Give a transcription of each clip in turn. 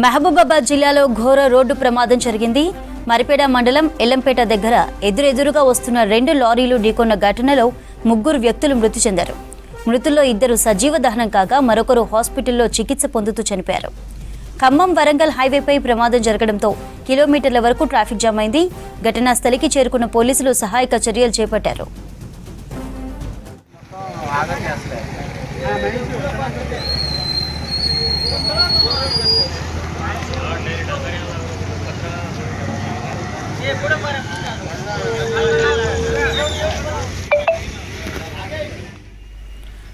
మహబూబాబాద్ జిల్లాలో ఘోర రోడ్డు ప్రమాదం జరిగింది. మరిపేడ మండలం ఎల్లంపేట దగ్గర ఎదురెదురుగా వస్తున్న 2 లారీలు ఢీకొన్న ఘటనలో 3 వ్యక్తులు మృతి చెందారు. మృతుల్లో 2 సజీవ దహనం కాగా మరొకరు హాస్పిటల్లో చికిత్స పొందుతూ చనిపోయారు. ఖమ్మం వరంగల్ హైవేపై ప్రమాదం జరగడంతో కిలోమీటర్ల వరకు ట్రాఫిక్ జామ్ అయింది. ఘటనా స్థలికి చేరుకున్న పోలీసులు సహాయక చర్యలు చేపట్టారు.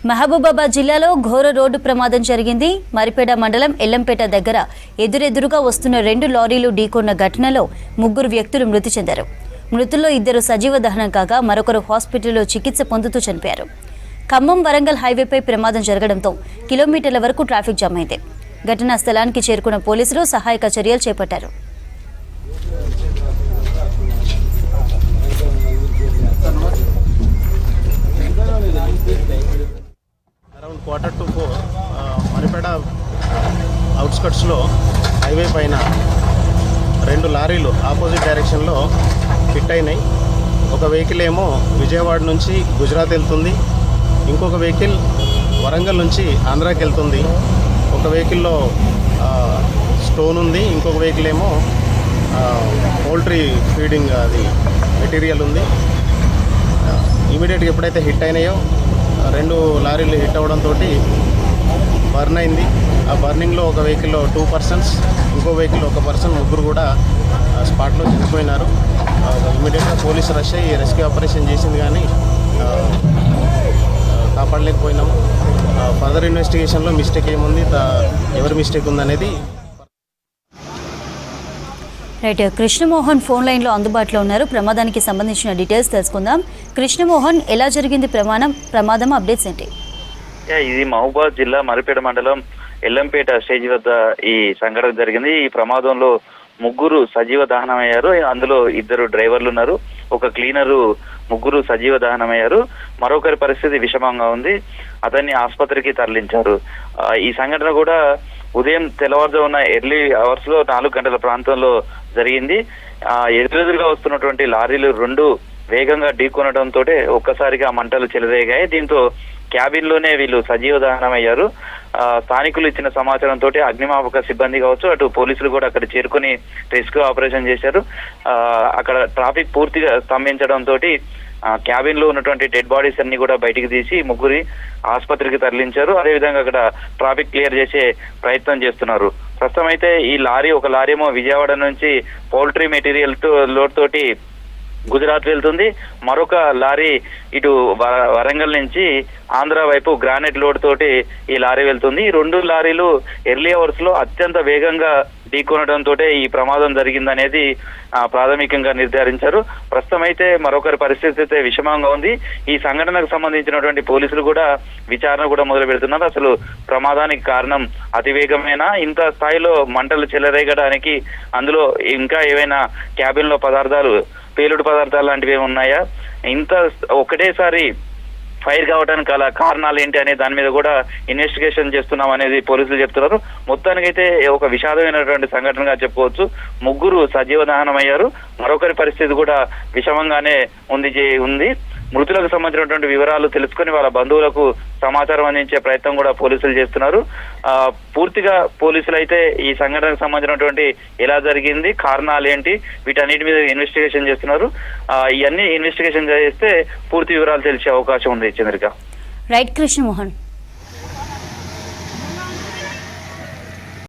మహబూబాబాద్ జిల్లాలో ఘోర రోడ్డు ప్రమాదం జరిగింది. మరిపేడ మండలం ఎల్లంపేట దగ్గర ఎదురెదురుగా వస్తున్న 2 లారీలు ఢీకొన్న ఘటనలో 3 వ్యక్తులు మృతి చెందారు. మృతుల్లో 2 సజీవ దహనం కాగా మరొకరు హాస్పిటల్లో చికిత్స పొందుతూ చనిపోయారు. ఖమ్మం వరంగల్ హైవేపై ప్రమాదం జరగడంతో కిలోమీటర్ల వరకు ట్రాఫిక్ జామ్ అయింది. ఘటనా స్థలానికి చేరుకున్న పోలీసులు సహాయక చర్యలు చేపట్టారు. అరౌండ్ 3:45 మరిపేడ అవుట్స్కట్స్లో హైవే పైన 2 లారీలు ఆపోజిట్ డైరెక్షన్లో హిట్ అయినాయి. ఒక వెహికల్ ఏమో విజయవాడ నుంచి గుజరాత్ వెళ్తుంది, ఇంకొక వెహికల్ వరంగల్ నుంచి ఆంధ్రాకి వెళ్తుంది. ఒక వెహికల్లో స్టోన్ ఉంది, ఇంకొక వెహికల్ ఏమో పౌల్ట్రీ ఫీడింగ్ అది మెటీరియల్ ఉంది. ఇమీడియట్గా ఎప్పుడైతే హిట్ అయినాయో 2 లారీలు హిట్ అవ్వడంతో బర్న్ అయింది. ఆ బర్నింగ్లో ఒక వెహికల్లో 2 పర్సన్స్, ఇంకో వెహికల్లో 1 పర్సన్, 3 కూడా స్పాట్లో చనిపోయినారు. ఇమీడియట్గా పోలీసు రష్ అయ్యి రెస్క్యూ ఆపరేషన్ చేసింది, కానీ కాపాడలేకపోయినాము. ఫర్దర్ ఇన్వెస్టిగేషన్లో మిస్టేక్ ఏముంది, ఎవరి మిస్టేక్ ఉందనేది. రైట్, కృష్ణమోహన్ ఫోన్ లైన్లో అందుబాటులో ఉన్నారు. ప్రమాదానికి సంబంధించిన డీటెయిల్స్ తెలుసుకుందాం. కృష్ణమోహన్, ఎలా జరిగింది ప్రమాదం అప్డేట్స్ ఏంటి? ఇది మహబూబాబాద్ జిల్లా మరిపేడ మండలం ఎల్లంపేట స్టేజ్ వద్ద ఈ సంఘటన జరిగింది. ఈ ప్రమాదంలో 3 సజీవ దహనమయ్యారు. అందులో 2 డ్రైవర్లు ఉన్నారు, ఒక క్లీనరు. 3 సజీవ దహనమయ్యారు. మరొకరి పరిస్థితి విషమంగా ఉంది. అతన్ని ఆసుపత్రికి తరలించారు. ఈ సంఘటన కూడా ఉదయం తెల్లవారుజామున ఎర్లీ అవర్స్ లో 4 గంటల ప్రాంతంలో జరిగింది. ఎదురెదురుగా వస్తున్నటువంటి లారీలు 2 వేగంగా ఢీకొనడంతో ఒక్కసారిగా మంటలు చెలరేగాయి. దీంతో క్యాబిన్ లోనే వీళ్ళు సజీవ దహనమయ్యారు. స్థానికులు ఇచ్చిన సమాచారంతో అగ్నిమాపక సిబ్బంది కావచ్చు, అటు పోలీసులు కూడా అక్కడ చేరుకుని రెస్క్యూ ఆపరేషన్ చేశారు. అక్కడ ట్రాఫిక్ పూర్తిగా స్తంభించడంతో క్యాబిన్ లో ఉన్నటువంటి డెడ్ బాడీస్ అన్ని కూడా బయటికి తీసి 3 ఆసుపత్రికి తరలించారు. అదేవిధంగా అక్కడ ట్రాఫిక్ క్లియర్ చేసే ప్రయత్నం చేస్తున్నారు. ప్రస్తుతం అయితే ఒక లారీ ఏమో విజయవాడ నుంచి పౌల్ట్రీ మెటీరియల్ లోడ్ తోటి గుజరాత్ వెళ్తుంది. మరొక లారీ ఇటు వరంగల్ నుంచి ఆంధ్ర వైపు గ్రానైట్ లోడ్ తోటి ఈ లారీ వెళ్తుంది. ఈ 2 లారీలు ఎర్లీ అవర్స్ లో అత్యంత వేగంగా ఢీకొనడంతో ఈ ప్రమాదం జరిగిందనేది ప్రాథమికంగా నిర్ధారించారు. ప్రస్తుతం అయితే మరొకరి పరిస్థితి అయితే విషమంగా ఉంది. ఈ సంఘటనకు సంబంధించినటువంటి పోలీసులు కూడా విచారణ కూడా మొదలు పెడుతున్నారు. అసలు ప్రమాదానికి కారణం అతివేగమైన ఇంత స్థాయిలో మంటలు చెలరేగడానికి అందులో ఇంకా ఏవైనా క్యాబిన్ లో పేలుడు పదార్థాలు లాంటివి ఏమి ఉన్నాయా, ఇంత ఒకటేసారి ఫైర్ కావడానికి గల కారణాలు ఏంటి అనే దాని మీద కూడా ఇన్వెస్టిగేషన్ చేస్తున్నాం అనేది పోలీసులు చెప్తున్నారు. మొత్తానికైతే ఒక విషాదమైనటువంటి సంఘటనగా చెప్పుకోవచ్చు. 3 సజీవ దహనం అయ్యారు. మరొకరి పరిస్థితి కూడా విషమంగానే ఉంది. మృతులకు సంబంధించినటువంటి వివరాలు తెలుసుకుని వాళ్ళ బంధువులకు సమాచారం అందించే ప్రయత్నం కూడా పోలీసులు చేస్తున్నారు. పూర్తిగా పోలీసులు అయితే ఈ సంఘటనకు సంబంధించినటువంటి ఎలా జరిగింది, కారణాలు ఏంటి, వీటన్నిటి మీద ఇన్వెస్టిగేషన్ చేస్తున్నారు. ఇవన్నీ ఇన్వెస్టిగేషన్ చేస్తే పూర్తి వివరాలు తెలిసే అవకాశం ఉంది. చంద్రిక. రైట్ కృష్ణమోహన్.